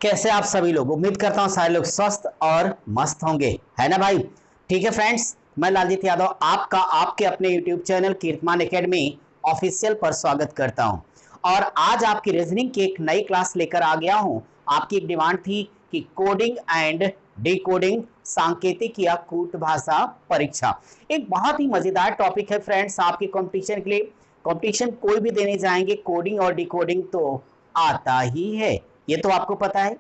कैसे आप सभी लोग। उम्मीद करता हूं सारे लोग स्वस्थ और मस्त होंगे, है ना भाई। ठीक है फ्रेंड्स, मैं लालजीत यादव आपका आपके अपने YouTube channel Kirtiman academy official पर स्वागत करता हूं। और आज आपकी रीजनिंग की एक नई क्लास लेकर आ गया हूं। आपकी एक डिमांड थी कि कोडिंग एंड डिकोडिंग सांकेतिक या कूट भाषा परीक्षा, एक बहुत ही मजेदार टॉपिक है फ्रेंड्स आपके कंपटीशन के लिए। कंपटीशन कोई भी देने जाएंगे, कोडिंग और डिकोडिंग तो आता ही है, ये तो आपको पता है।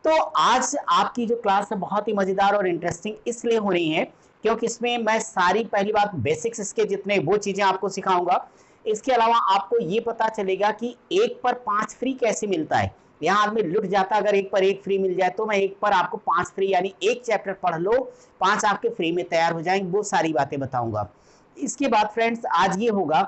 तो आज आपकी जो क्लास है बहुत ही मजेदार और इंटरेस्टिंग इसलिए हो रही है क्योंकि इसमें मैं सारी, पहली बात बेसिक्स इसके जितने वो चीजें आपको सिखाऊंगा। इसके अलावा आपको ये पता चलेगा कि 1 पर 5 फ्री कैसे मिलता है। यहाँ आदमी लुट जाता अगर 1 पर 1 फ्री मिल जाए, तो मैं 1 पर आपको 5 फ्री, यानी एक चैप्टर पढ़ लो 5 आपके फ्री में तैयार हो जाएंगे, वो सारी बातें बताऊंगा। इसके बाद फ्रेंड्स आज ये होगा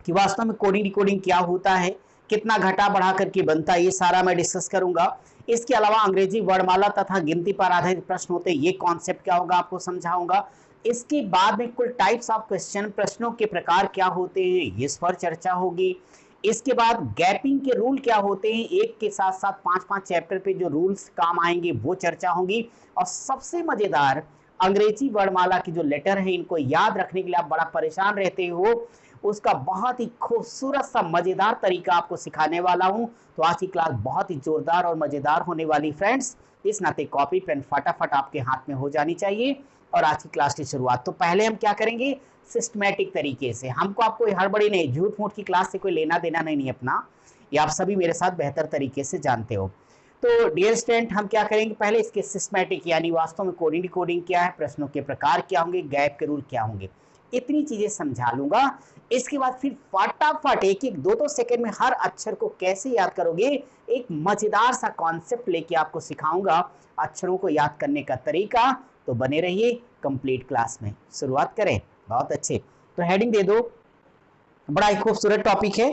कि वास्तव में कोडिंग डिकोडिंग क्या होता है, कितना घटा बढ़ा करके बनता है, ये सारा मैं डिस्कस करूंगा। इसके अलावा अंग्रेजी वर्णमाला तथा गिनती पर आधारित प्रश्न होते हैं, ये कॉन्सेप्ट क्या होगा आपको समझाऊंगा। इसके बाद में कुल टाइप्स ऑफ क्वेश्चन, प्रश्नों के प्रकार क्या होते हैं, इस पर चर्चा होगी। इसके बाद गैपिंग के रूल क्या होते हैं, एक के साथ साथ 5-5 चैप्टर पे जो रूल्स काम आएंगे वो चर्चा होंगी। और सबसे मजेदार, अंग्रेजी वर्णमाला की जो लेटर है इनको याद रखने के लिए आप बड़ा परेशान रहते हो, उसका बहुत ही खूबसूरत सा मजेदार तरीका आपको सिखाने वाला हूं। तो आज की क्लास बहुत ही जोरदार और मजेदार होने वाली फ्रेंड्स, इस नाते कॉपी पेन फटाफट आपके हाथ में हो जानी चाहिए। और आज की क्लास की शुरुआत तो पहले हम क्या करेंगे, सिस्टमैटिक तरीके से। हमको आपको हड़बड़ी नहीं, झूठ मूठ की क्लास से कोई लेना देना नहीं अपना, ये आप सभी मेरे साथ बेहतर तरीके से जानते हो। तो डियर स्टूडेंट, हम क्या करेंगे, पहले इसके सिस्टमैटिक यानी वास्तव में कोडिंग डिकोडिंग क्या है, प्रश्नों के प्रकार क्या होंगे, गैप के रूल क्या होंगे, इतनी चीजें समझा लूंगा। इसके बाद फिर फटाफट एक एक 2-2 सेकंड में हर अक्षर को कैसे याद करोगे, एक मजेदार सा कॉन्सेप्ट लेके आपको सिखाऊंगा अक्षरों को याद करने का तरीका। तो बने रहिए कंप्लीट क्लास में। शुरुआत करें, बहुत अच्छे। तो हेडिंग दे दो, बड़ा ही खूबसूरत टॉपिक है।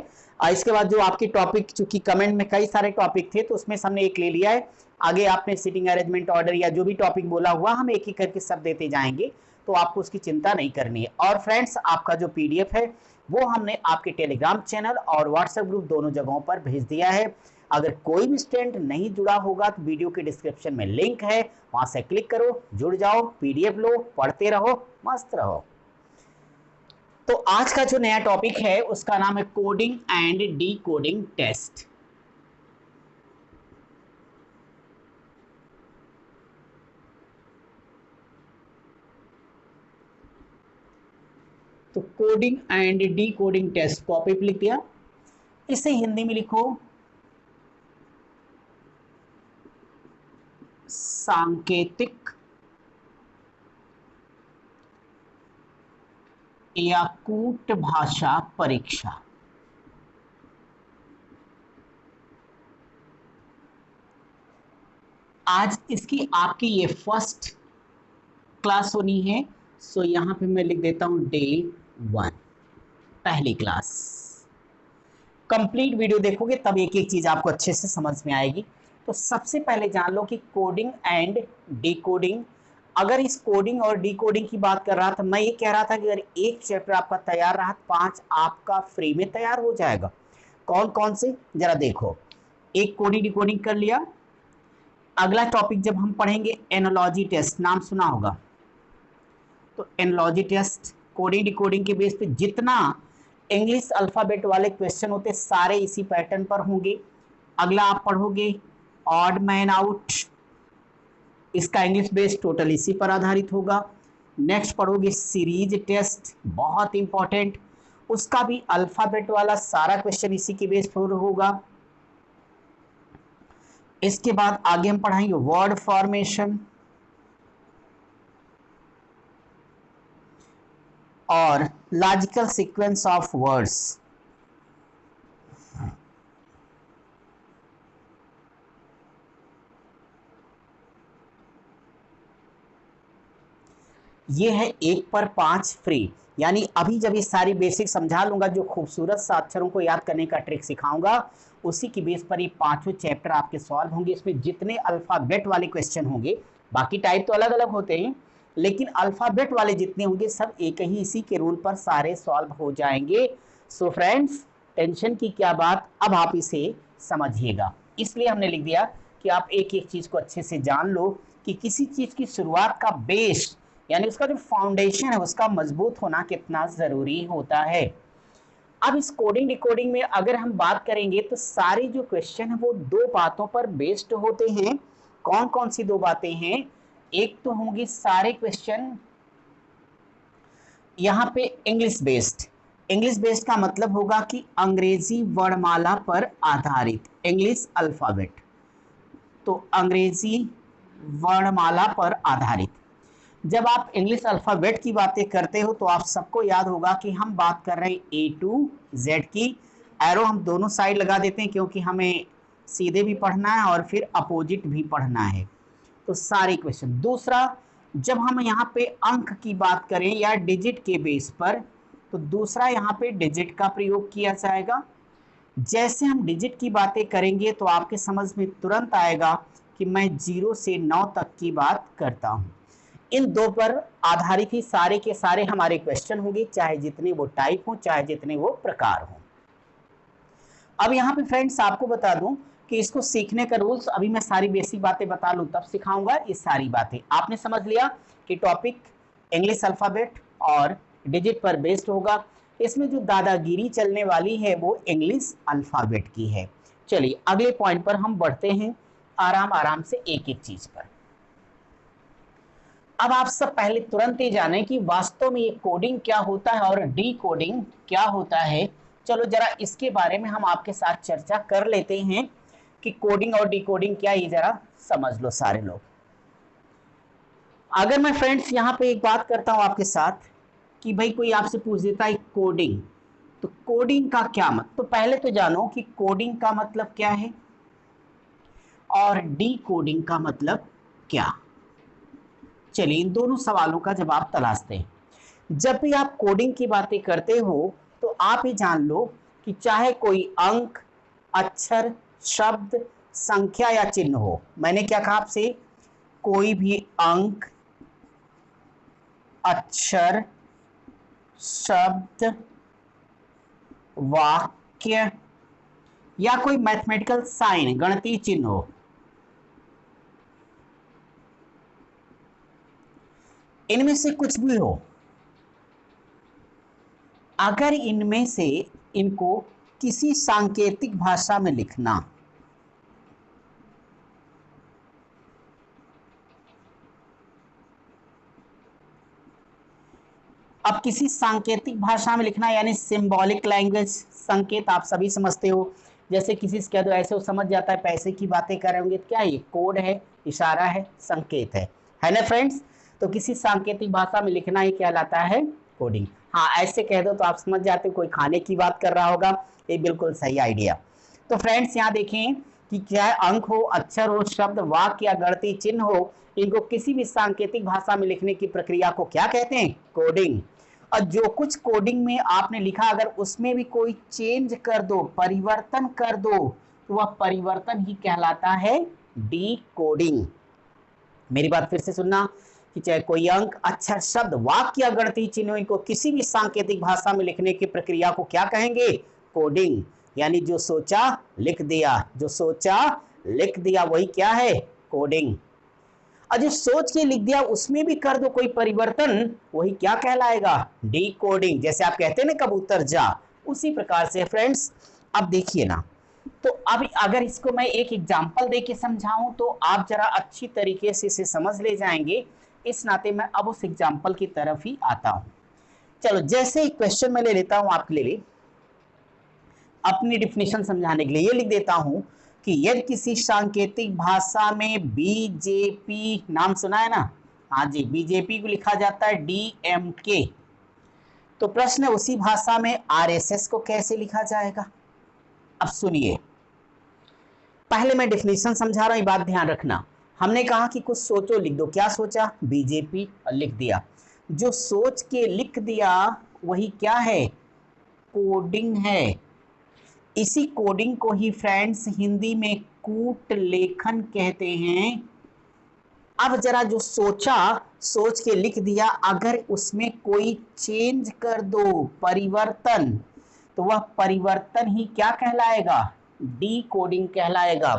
इसके बाद जो आपकी टॉपिक, चूंकि कमेंट में कई सारे टॉपिक थे तो उसमें हमने एक ले लिया है। आगे आपने सीटिंग अरेंजमेंट ऑर्डर या जो भी टॉपिक बोला हुआ हम एक एक करके सब देते जाएंगे, तो आपको उसकी चिंता नहीं करनी है। और फ्रेंड्स, आपका जो पीडीएफ है वो हमने आपके टेलीग्राम चैनल और व्हाट्सएप ग्रुप दोनों जगहों पर भेज दिया है। अगर कोई भी स्टूडेंट नहीं जुड़ा होगा तो वीडियो के डिस्क्रिप्शन में लिंक है, वहां से क्लिक करो, जुड़ जाओ, पीडीएफ लो, पढ़ते रहो, मस्त रहो। तो आज का जो नया टॉपिक है उसका नाम है coding and decoding test. तो coding and decoding test copy पे लिख दिया, इसे हिंदी में लिखो सांकेतिक या कूट भाषा परीक्षा। आज इसकी आपकी ये फर्स्ट क्लास होनी है, सो यहां पे मैं लिख देता हूं डे 1, पहली क्लास। कंप्लीट वीडियो देखोगे तब एक एक चीज आपको अच्छे से समझ में आएगी। तो सबसे पहले जान लो कि कोडिंग एंड डिकोडिंग। अगर इस कोडिंग और डिकोडिंग की बात कर रहा था, मैं ये कह रहा था कि अगर एक चैप्टर आपका तैयार रहा 5 आपका फ्री में तैयार हो जाएगा। कौन कौन से जरा देखो, एक कोडिंग डिकोडिंग कर लिया। अगला टॉपिक जब हम पढ़ेंगे एनालॉजी टेस्ट, नाम सुना होगा। तो एनालॉजी टेस्ट कोडिंग डिकोडिंग के बेस पे जितना इंग्लिश अल्फाबेट वाले क्वेश्चन होते सारे इसी पैटर्न पर होंगे। अगला आप पढ़ोगे ऑड मैन आउट, इसका इंग्लिश बेस टोटल इसी पर आधारित होगा। नेक्स्ट पढ़ोगे सीरीज टेस्ट, बहुत इंपॉर्टेंट, उसका भी अल्फाबेट वाला सारा क्वेश्चन इसी के बेस पर होगा। इसके बाद आगे हम पढ़ाएंगे वर्ड फॉर्मेशन और लॉजिकल सीक्वेंस ऑफ वर्ड्स। ये है 1 पर 5 फ्री, यानी अभी जब ये सारी बेसिक समझा लूंगा, जो खूबसूरत सा अक्षरों को याद करने का ट्रिक सिखाऊंगा, उसी की बेस पर ये 5 चैप्टर आपके सॉल्व होंगे। इसमें जितने अल्फाबेट वाले क्वेश्चन होंगे, बाकी टाइप तो अलग अलग होते हैं, लेकिन अल्फाबेट वाले जितने होंगे सब एक ही इसी के रूल पर सारे सॉल्व हो जाएंगे। सो फ्रेंड्स, टेंशन की क्या बात, अब आप इसे समझिएगा। इसलिए हमने लिख दिया कि आप एक एक चीज को अच्छे से जान लो कि किसी चीज की शुरुआत का बेस यानी उसका जो फाउंडेशन है उसका मजबूत होना कितना जरूरी होता है। अब इस कोडिंग डिकोडिंग में अगर हम बात करेंगे तो सारे जो क्वेश्चन है वो दो बातों पर बेस्ड होते हैं। कौन कौन सी दो बातें हैं? एक तो होंगी सारे क्वेश्चन यहाँ पे इंग्लिश बेस्ड। इंग्लिश बेस्ड का मतलब होगा कि अंग्रेजी वर्णमाला पर आधारित, इंग्लिश अल्फाबेट, तो अंग्रेजी वर्णमाला पर आधारित। जब आप इंग्लिश अल्फाबेट की बातें करते हो तो आप सबको याद होगा कि हम बात कर रहे हैं ए टू जेड की। एरो हम दोनों साइड लगा देते हैं क्योंकि हमें सीधे भी पढ़ना है और फिर अपोजिट भी पढ़ना है। तो सारे क्वेश्चन। दूसरा, जब हम यहाँ पे अंक की बात करें या डिजिट के बेस पर, तो दूसरा यहाँ पे डिजिट का प्रयोग किया जाएगा। जैसे हम डिजिट की बातें करेंगे तो आपके समझ में तुरंत आएगा कि मैं 0 से 9 तक की बात करता हूँ। इन दो पर आधारित ही सारे के सारे हमारे क्वेश्चन होंगे, चाहे जितने वो टाइप हो, चाहे जितने वो प्रकार हो। अब यहाँ पे फ्रेंड्स आपको बता दूं कि इसको सीखने का रूल्स, अभी मैं सारी बेसिक बातें बता लूं तब सिखाऊंगा। ये सारी बातें आपने समझ लिया कि टॉपिक इंग्लिश अल्फाबेट और डिजिट पर बेस्ड होगा। इसमें जो दादागिरी चलने वाली है वो इंग्लिश अल्फाबेट की है। चलिए अगले पॉइंट पर हम बढ़ते हैं, आराम आराम से एक एक चीज पर। अब आप सब पहले तुरंत ही जाने कि वास्तव में ये कोडिंग क्या होता है और डी कोडिंग क्या होता है। चलो जरा इसके बारे में हम आपके साथ चर्चा कर लेते हैं कि कोडिंग और डिकोडिंग क्या, ये जरा समझ लो सारे लोग। अगर मैं फ्रेंड्स यहाँ पे एक बात करता हूँ आपके साथ कि भाई कोई आपसे पूछ देता है कोडिंग, तो कोडिंग का क्या मतलब, तो पहले तो जानो कि कोडिंग का मतलब क्या है और डी कोडिंग का मतलब क्या। चलिए इन दोनों सवालों का जवाब तलाशते हैं। जब भी आप कोडिंग की बातें करते हो तो आप ये जान लो कि चाहे कोई अंक, अक्षर, शब्द, संख्या या चिन्ह हो। मैंने क्या कहा आपसे? कोई भी अंक, अक्षर, शब्द, वाक्य या कोई मैथमेटिकल साइन, गणितीय चिन्ह हो, इनमें से कुछ भी हो, अगर इनमें से इनको किसी सांकेतिक भाषा में लिखना, अब किसी सांकेतिक भाषा में लिखना यानी सिंबॉलिक लैंग्वेज, संकेत आप सभी समझते हो। जैसे किसी से कह दो ऐसे वो समझ जाता है, पैसे की बातें कर रहे होंगे, क्या ये कोड है, इशारा है, संकेत है ना फ्रेंड्स। तो किसी सांकेतिक भाषा में लिखना ही कहलाता है कोडिंग। हाँ ऐसे कह दो तो आप समझ जाते हो कोई खाने की बात कर रहा होगा, ये बिल्कुल सही आइडिया। तो फ्रेंड्स यहाँ देखें कि क्या अंक हो, अक्षर हो, शब्द, वाक्य या गणितीय चिन्ह हो, इनको किसी भी सांकेतिक भाषा में लिखने की प्रक्रिया को क्या कहते हैं? कोडिंग। और जो कुछ कोडिंग में आपने लिखा अगर उसमें भी कोई चेंज कर दो, परिवर्तन कर दो, तो वह परिवर्तन ही कहलाता है डी कोडिंग। मेरी बात फिर से सुनना कि चाहे कोई अंक, अक्षर, शब्द, वाक्य या गणितीय चिन्ह, इनको किसी भी सांकेतिक भाषा में लिखने की प्रक्रिया को क्या कहेंगे? कोडिंग। यानी जो सोचा लिख दिया, जो सोचा लिख दिया वही क्या है? कोडिंग। और जो सोच के लिख दिया उसमें भी कर दो कोई परिवर्तन, वही क्या कहलाएगा? D coding. जैसे आप कहते हैं ना कबूतर जा, उसी प्रकार से फ्रेंड्स। अब देखिए ना, तो अब अगर इसको मैं एक एग्जांपल देके समझाऊं तो आप जरा अच्छी तरीके से इसे समझ ले जाएंगे। इस नाते मैं अब उस एग्जांपल की तरफ ही आता हूं। चलो जैसे एक क्वेश्चन मैं ले लेता हूं आपके लिए, अपनी डिफिनेशन समझाने के लिए ये लिख देता हूं कि यदि किसी सांकेतिक भाषा में बीजेपी, नाम सुना है ना? हाँ जी, बीजेपी को लिखा जाता है डीएमके, तो प्रश्न है उसी भाषा में आरएसएस को कैसे लिखा जाएगा? अब सुनिए, पहले मैं डिफिनेशन समझा रहा हूं, बात ध्यान रखना। हमने कहा कि कुछ सोचो लिख दो, क्या सोचा? बीजेपी, और लिख दिया। जो सोच के लिख दिया वही क्या है? कोडिंग है। इसी कोडिंग को ही फ्रेंड्स हिंदी में कूट लेखन कहते हैं। अब जरा जो सोचा, सोच के लिख दिया, अगर उसमें कोई चेंज कर दो, परिवर्तन, तो वह परिवर्तन ही क्या कहलाएगा? डी कोडिंग कहलाएगा।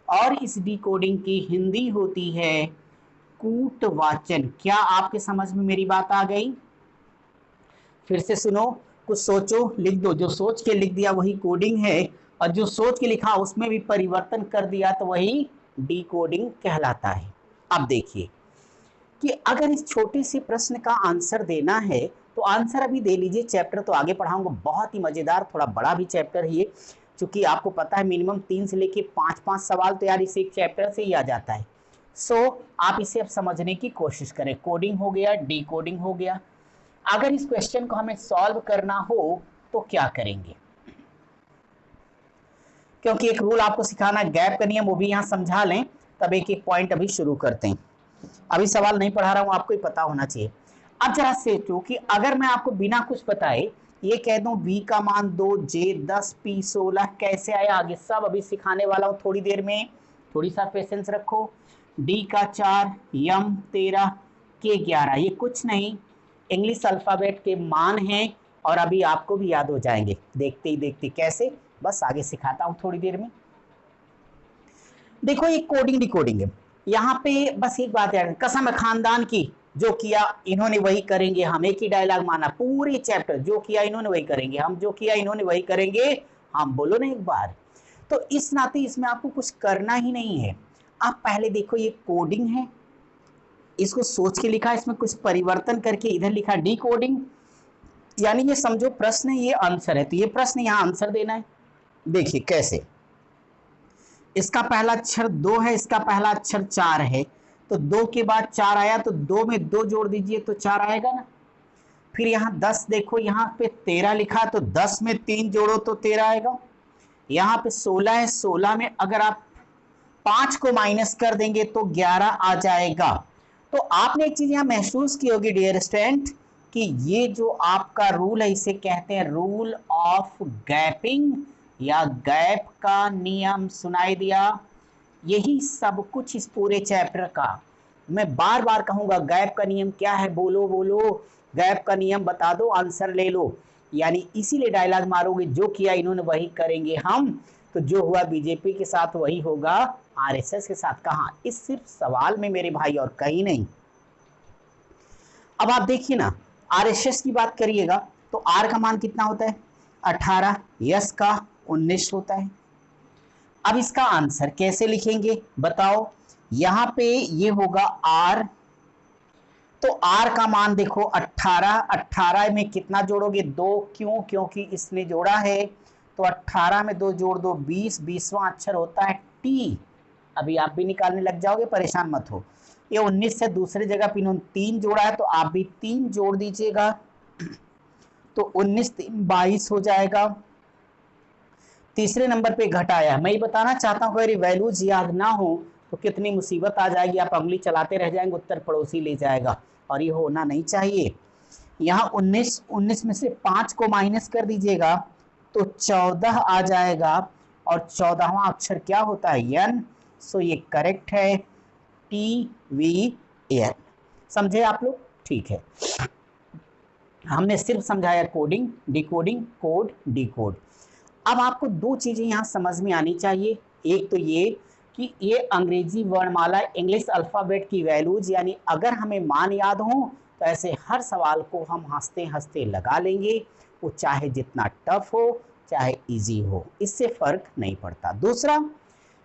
और इस डिकोडिंग की हिंदी होती है कूटवाचन। क्या आपके समझ में मेरी बात आ गई? फिर से सुनो, कुछ सोचो, लिख दो। जो सोच के लिख दिया वही कोडिंग है, और जो सोच के लिखा उसमें भी परिवर्तन कर दिया तो वही डिकोडिंग कहलाता है। अब देखिए कि अगर इस छोटे से प्रश्न का आंसर देना है तो आंसर अभी दे लीजिए। चैप्टर तो आगे पढ़ाऊंगा, बहुत ही मजेदार, थोड़ा बड़ा भी चैप्टर है ये, क्योंकि आपको पता है मिनिमम 3 से लेके 5-5 सवाल तो यार इस एक चैप्टर से ही आ जाता है। आप इसे अब समझने की कोशिश करें। कोडिंग हो गया, डिकोडिंग हो गया। अगर इस क्वेश्चन को हमें सॉल्व करना हो तो क्या करेंगे? क्योंकि एक रूल आपको सिखाना, गैप का नियम, वो भी यहां समझा लें, तब एक एक पॉइंट अभी शुरू करते हैं। अभी सवाल नहीं पढ़ा रहा हूं, आपको ही पता होना चाहिए। अब जरा सोचो कि अगर मैं आपको बिना कुछ बताए ये कह दूं b का मान 2, j 10, p 16, कैसे आया आगे सब अभी सिखाने वाला हूं थोड़ी देर में, थोड़ी सा पेशेंस रखो। d का 4, m 13, k 11, ये कुछ नहीं इंग्लिश अल्फाबेट के मान हैं, और अभी आपको भी याद हो जाएंगे देखते ही देखते। कैसे? बस आगे सिखाता हूं थोड़ी देर में। देखो ये कोडिंग डिकोडिंग है। यहाँ पे बस एक बात है, कसम है खानदान की, जो किया इन्होंने वही करेंगे हम। एक ही डायलॉग माना पूरे चैप्टर, जो किया इन्होंने वही करेंगे हम, जो किया इन्होंने वही करेंगे हम। बोलो ना एक बार। तो इस नाते इसमें आपको कुछ करना ही नहीं है। आप पहले देखो ये कोडिंग है, इसको सोच के लिखा, इसमें कुछ परिवर्तन करके इधर लिखा डी कोडिंग, यानी ये समझो प्रश्न है, ये आंसर है। तो ये प्रश्न यहाँ आंसर देना है। देखिए कैसे, इसका पहला अक्षर 2 है, इसका पहला अक्षर 4 है, तो 2 के बाद 4 आया, तो 2 में 2 जोड़ दीजिए तो 4 आएगा ना। फिर यहाँ 10 देखो, यहाँ पे 13 लिखा, तो 10 में 3 जोड़ो तो 13 आएगा। यहाँ पे 16 है, 16 में अगर आप 5 को माइनस कर देंगे तो 11 आ जाएगा। तो आपने एक चीज यहाँ महसूस की होगी डियर स्टूडेंट, कि ये जो आपका रूल है इसे कहते हैं रूल ऑफ गैपिंग या गैप का नियम। सुनाई दिया? यही सब कुछ इस पूरे चैप्टर का। मैं बार बार कहूंगा गैप का नियम क्या है, बोलो बोलो, गैप का नियम बता दो, आंसर ले लो। यानी इसीलिए डायलॉग मारोगे, जो किया इन्होंने वही करेंगे हम, तो जो हुआ बीजेपी के साथ वही होगा आरएसएस के साथ। कहां? इस सिर्फ सवाल में मेरे भाई, और कहीं नहीं। अब आप देखिए ना, आरएसएस की बात करिएगा तो आर का मान कितना होता है? 18, यस का 19 होता है। अब इसका आंसर कैसे लिखेंगे बताओ? यहां पे ये होगा आर, तो आर का मान देखो 18, 18 में कितना जोड़ोगे? 2। क्यों? क्योंकि इसने जोड़ा है, तो 18 में 2 जोड़ दो 20, 20वां अक्षर होता है टी। अभी आप भी निकालने लग जाओगे, परेशान मत हो। ये 19 से दूसरी जगह पे इन्होंने 3 जोड़ा है, तो आप भी 3 जोड़ दीजिएगा, तो 19 3 22 हो जाएगा। तीसरे नंबर पे घटाया। मैं ये बताना चाहता हूँ अगर वैल्यूज याद ना हो तो कितनी मुसीबत आ जाएगी, आप उंगली चलाते रह जाएंगे, उत्तर पड़ोसी ले जाएगा, और ये होना नहीं चाहिए। यहाँ 19 में से 5 को माइनस कर दीजिएगा तो 14 आ जाएगा, और 14वां अक्षर क्या होता है? एन। सो ये करेक्ट है, TVN। समझे आप लोग? ठीक है, हमने सिर्फ समझाया कोडिंग डिकोडिंग, कोड डिकोड। अब आपको दो चीजें यहां समझ में आनी चाहिए। एक तो ये कि ये अंग्रेजी वर्णमाला इंग्लिश अल्फाबेट की वैल्यूज, यानी अगर हमें मान याद हो तो ऐसे हर सवाल को हम हंसते हंसते लगा लेंगे, वो चाहे जितना टफ हो चाहे इजी हो, इससे फर्क नहीं पड़ता। दूसरा,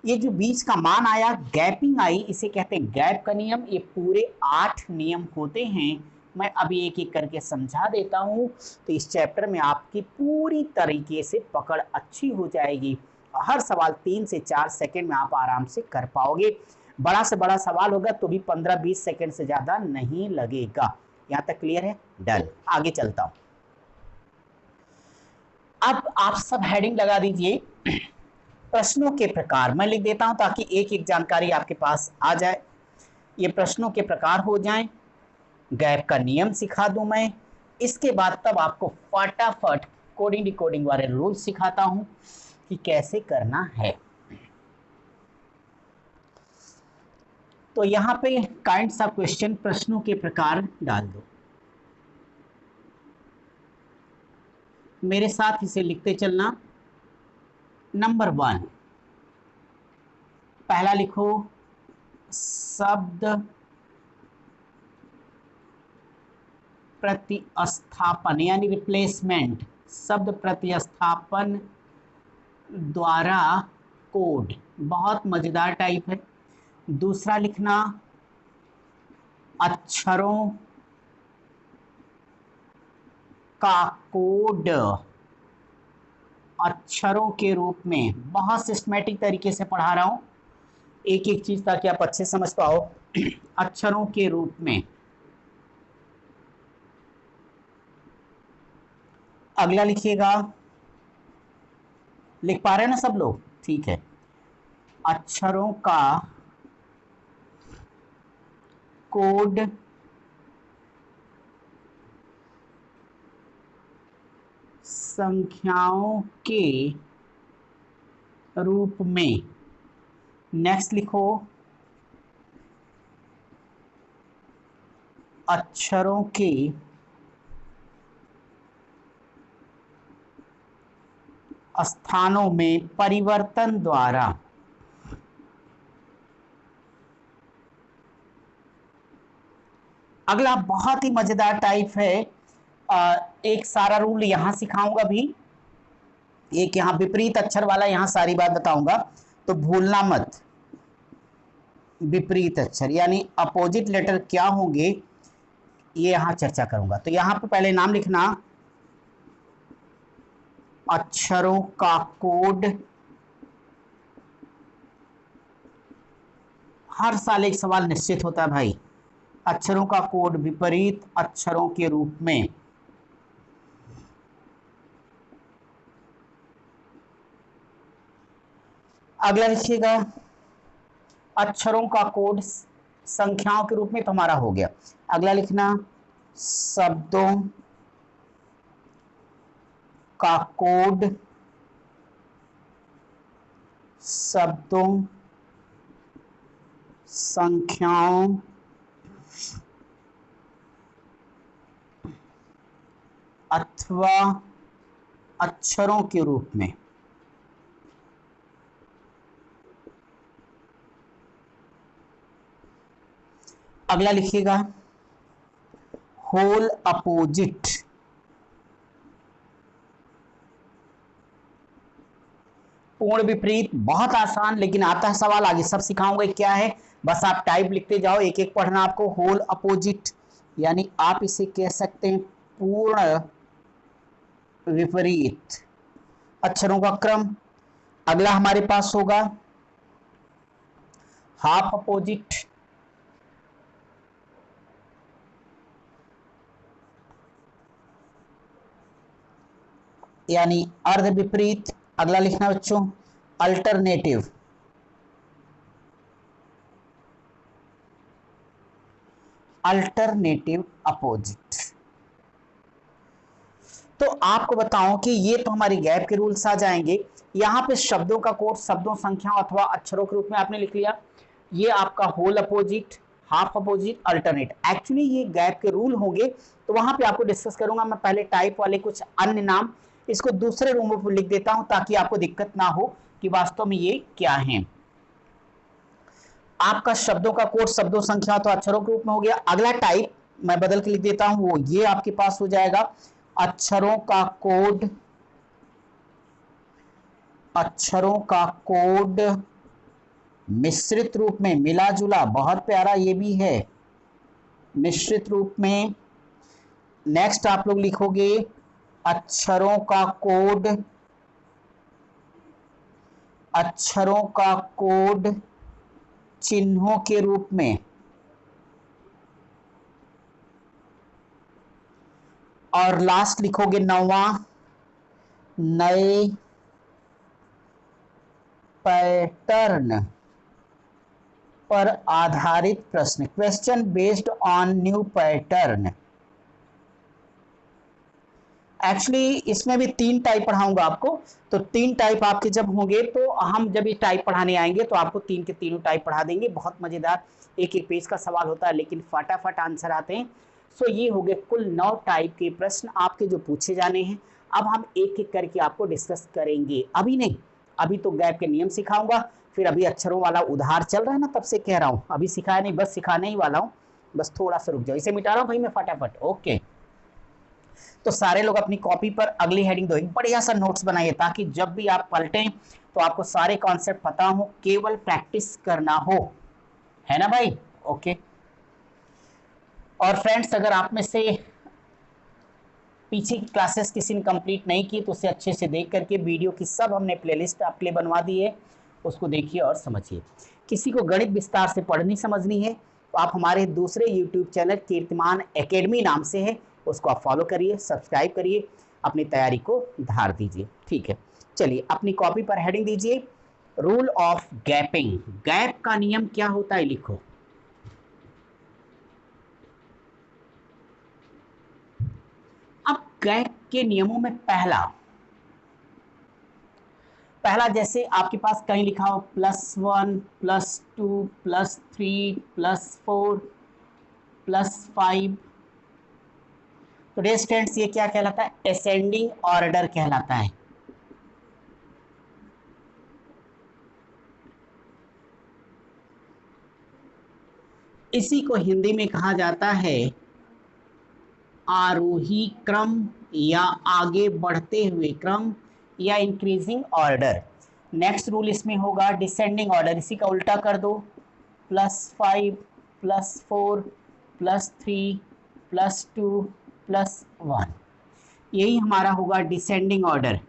ये जो बीच का मान आया, गैपिंग आई, इसे कहते हैं गैप का नियम। ये पूरे 8 नियम होते हैं, मैं अभी एक एक करके समझा देता हूं, तो इस चैप्टर में आपकी पूरी तरीके से पकड़ अच्छी हो जाएगी। हर सवाल 3 से 4 सेकंड में आप आराम से कर पाओगे। बड़ा से बड़ा सवाल होगा तो भी 15-20 सेकंड से ज्यादा नहीं लगेगा। यहां तक क्लियर है? डन। आगे चलता हूं। अब आप सब हेडिंग लगा दीजिए, प्रश्नों के प्रकार। मैं लिख देता हूं ताकि एक एक जानकारी आपके पास आ जाए। ये प्रश्नों के प्रकार हो जाएं, गैप का नियम सिखा दूं मैं, इसके बाद तब आपको फटाफट कोडिंग डिकोडिंग वाले रूल सिखाता हूं कि कैसे करना है। तो यहां पे काइंड्स ऑफ क्वेश्चन, प्रश्नों के प्रकार डाल दो, मेरे साथ इसे लिखते चलना। नंबर 1, पहला लिखो शब्द प्रतिस्थापन यानी रिप्लेसमेंट, शब्द प्रतिस्थापन द्वारा कोड, बहुत मजेदार टाइप है। दूसरा लिखना अक्षरों का कोड अक्षरों के रूप में, बहुत सिस्टमैटिक तरीके से पढ़ा रहा हूं एक एक चीज ताकि आप अच्छे समझ पाओ। अक्षरों के रूप में। अगला लिखिएगा, लिख पा रहे हैं ना सब लोग? ठीक है। अक्षरों का कोड संख्याओं के रूप में। नेक्स्ट लिखो अक्षरों के स्थानों में परिवर्तन द्वारा। अगला बहुत ही मजेदार टाइप है, एक सारा रूल यहां सिखाऊंगा भी, एक यहां विपरीत अक्षर वाला यहां सारी बात बताऊंगा, तो भूलना मत। विपरीत अक्षर यानी अपोजिट लेटर क्या होंगे ये यहां चर्चा करूंगा। तो यहां पर पहले नाम लिखना अक्षरों का कोड। हर साल एक सवाल निश्चित होता है भाई, अक्षरों का कोड विपरीत अक्षरों के रूप में। अगला लिखिएगा अक्षरों का कोड संख्याओं के रूप में, तो हमारा हो गया। अगला लिखना शब्दों का कोड शब्दों संख्याओं अथवा अक्षरों के रूप में। अगला लिखिएगा होल अपोजिट पूर्ण विपरीत। बहुत आसान, लेकिन आता है सवाल, आगे सब सिखाऊंगा क्या है, बस आप टाइप लिखते जाओ, एक एक पढ़ना आपको। होल अपोजिट यानी आप इसे कह सकते हैं पूर्ण विपरीत अक्षरों का क्रम। अगला हमारे पास होगा हाफ अपोजिट यानी अर्ध विपरीत। अगला लिखना बच्चों अल्टरनेटिव अल्टरनेटिव अपोजिट। तो आपको बताऊं कि ये तो हमारी गैप के रूल्स आ जाएंगे। यहां पे शब्दों का कोड शब्दों संख्याओं अथवा अक्षरों के रूप में आपने लिख लिया। ये आपका whole opposite, half opposite, alternate. Actually ये गैप के रूल होंगे, तो वहां पे आपको डिस्कस करूंगा। मैं पहले टाइप वाले कुछ अन्य नाम इसको दूसरे रूमों पर लिख देता हूं ताकि आपको दिक्कत ना हो कि वास्तव में ये क्या है। आपका शब्दों का कोड शब्दों संख्या तो अक्षरों के रूप में हो गया। अगला टाइप मैं बदल के लिख देता हूं, वो ये आपके पास हो जाएगा अक्षरों का कोड मिश्रित रूप में, मिला जुला, बहुत प्यारा ये भी है, मिश्रित रूप में। नेक्स्ट आप लोग लिखोगे अक्षरों का कोड चिन्हों के रूप में। और लास्ट लिखोगे नौवां नए पैटर्न पर आधारित प्रश्न, question based on new pattern. Actually इसमें भी 3 टाइप पढ़ाऊंगा आपको, तो 3 टाइप आपके जब होंगे तो हम जब ये टाइप पढ़ाने आएंगे तो आपको 3 के तीनों टाइप पढ़ा देंगे। बहुत मजेदार, एक एक पेज का सवाल होता है लेकिन फटाफट आंसर आते हैं। सो ये हो गए कुल 9 टाइप के प्रश्न आपके जो पूछे जाने हैं। अब हम एक एक करके आपको डिस्कस करेंगे, अभी नहीं, अभी तो गैप के नियम सिखाऊंगा, फिर अभी अक्षरों वाला उधार चल रहा है ना, तब से कह रहा हूँ, अभी सिखाया नहीं, बस सिखाने ही वाला हूँ, बस थोड़ा सा रुक जाओ, इसे मिटा रहा हूँ भाई मैं फटाफट। ओके, तो सारे लोग अपनी कॉपी पर अगली हेडिंग दो, एक बढ़िया सा नोट्स बनाइए ताकि जब भी आप पलटें तो आपको सारे कॉन्सेप्ट पता हो, केवल प्रैक्टिस करना हो, है ना भाई। ओके, और फ्रेंड्स अगर आप में से पीछे की क्लासेस किसी ने कंप्लीट नहीं की तो उसे अच्छे से देख करके, वीडियो की सब हमने प्लेलिस्ट आपके लिए बनवा दी है, उसको देखिए और समझिए। किसी को गणित विस्तार से पढ़नी समझनी है तो आप हमारे दूसरे यूट्यूब चैनल कीर्तिमान एकेडमी नाम से है, उसको आप फॉलो करिए, सब्सक्राइब करिए, अपनी तैयारी को धार दीजिए। ठीक है, चलिए अपनी कॉपी पर हेडिंग दीजिए, रूल ऑफ गैपिंग। गैप का नियम क्या होता है लिखो। अब गैप के नियमों में पहला जैसे आपके पास कहीं लिखा हो +1 +2 +3 +4 +5, तो डियर स्टूडेंट्स ये क्या कहलाता है, असेंडिंग ऑर्डर कहलाता है। इसी को हिंदी में कहा जाता है आरोही क्रम या आगे बढ़ते हुए क्रम या इंक्रीजिंग ऑर्डर। नेक्स्ट रूल इसमें होगा डिसेंडिंग ऑर्डर, इसी का उल्टा कर दो, +5 +4 +3 +2 +1, यही हमारा होगा डिसेंडिंग ऑर्डर।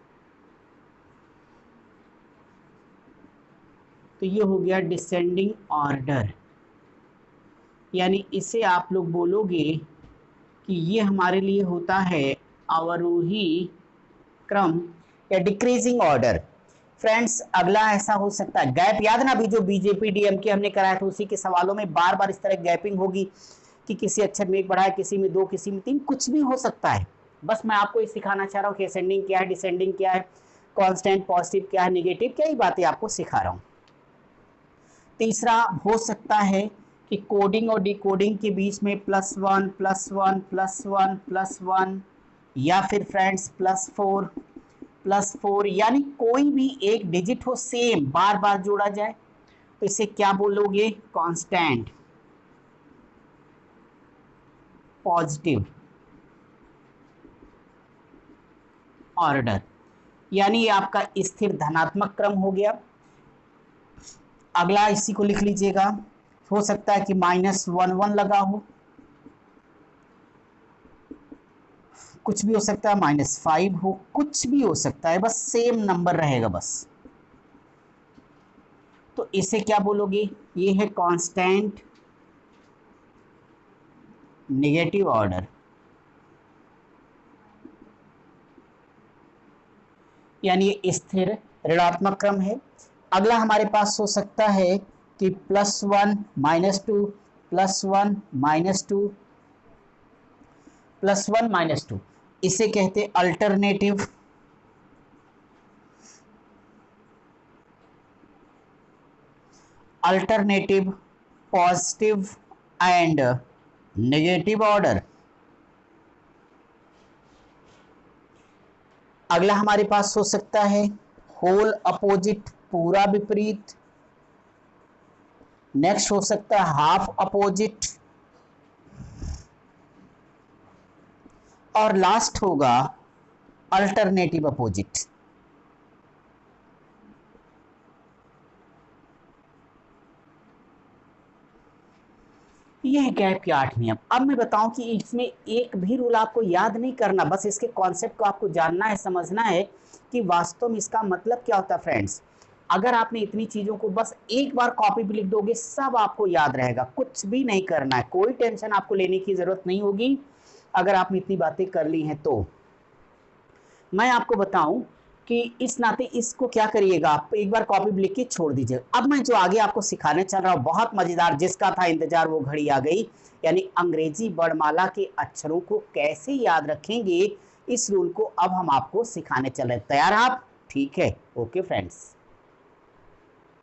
तो ये हो गया डिसेंडिंग ऑर्डर, यानी इसे आप लोग बोलोगे कि ये हमारे लिए होता है अवरोही क्रम या डिक्रीजिंग ऑर्डर। फ्रेंड्स अगला ऐसा हो सकता है गैप, याद ना अभी जो बीजेपी डीएमके हमने कराया था उसी के सवालों में बार बार इस तरह गैपिंग होगी कि किसी अक्षर में एक बढ़ा है, किसी में 2, किसी में 3, कुछ भी हो सकता है। बस मैं आपको ये सिखाना चाह रहा हूँ कि असेंडिंग क्या है, डिसेंडिंग क्या है, कांस्टेंट पॉजिटिव क्या है, नेगेटिव क्या, ये बातें आपको सिखा रहा हूँ। तीसरा हो सकता है कि कोडिंग और डिकोडिंग के बीच में +1 +1 +1 +1, या फिर फ्रेंड्स +4 +4, यानी कोई भी एक डिजिट हो सेम बार बार जोड़ा जाए, तो इसे क्या बोलोगे, कांस्टेंट पॉजिटिव ऑर्डर, यानी ये आपका स्थिर धनात्मक क्रम हो गया। अगला इसी को लिख लीजिएगा, हो सकता है कि -1 लगा हो, कुछ भी हो सकता है, -5 हो, कुछ भी हो सकता है, बस सेम नंबर रहेगा बस, तो इसे क्या बोलोगे, ये है कांस्टेंट नेगेटिव ऑर्डर, यानी ये स्थिर ऋणात्मक क्रम है। अगला हमारे पास हो सकता है कि +1 -2 +1 -2 +1 -2, इसे कहते alternative positive and negative order. अगला हमारे पास हो सकता है होल अपोजिट, पूरा विपरीत। नेक्स्ट हो सकता है हाफ अपोजिट, और लास्ट होगा अल्टरनेटिव अपोजिट। ये है गैप के 8 नियम। अब मैं बताऊं कि इसमें एक भी रूल आपको याद नहीं करना, बस इसके कॉन्सेप्ट को आपको जानना है, समझना है कि वास्तव में इसका मतलब क्या होता है। फ्रेंड्स अगर आपने इतनी चीज़ों को बस एक बार कॉपी पे लिख दोगे, सब आपको याद रहेगा, कुछ भी नहीं करना है, कोई टेंशन आपको लेने की ज़रूरत नहीं होगी अगर आपने इतनी बातें कर ली हैं तो। मैं आपको बताऊं कि इस नाते इसको क्या करिएगा, आप एक बार कॉपी लिख के छोड़ दीजिए। अब मैं जो आगे आपको सिखाने चल रहा हूँ बहुत मज़ेदार, जिसका था इंतजार वो घड़ी आ गई, यानी अंग्रेजी वर्णमाला के अक्षरों को कैसे याद रखेंगे, इस रूल को अब हम आपको सिखाने चल रहे हैं। तैयार आप? ठीक है, ओके फ्रेंड्स।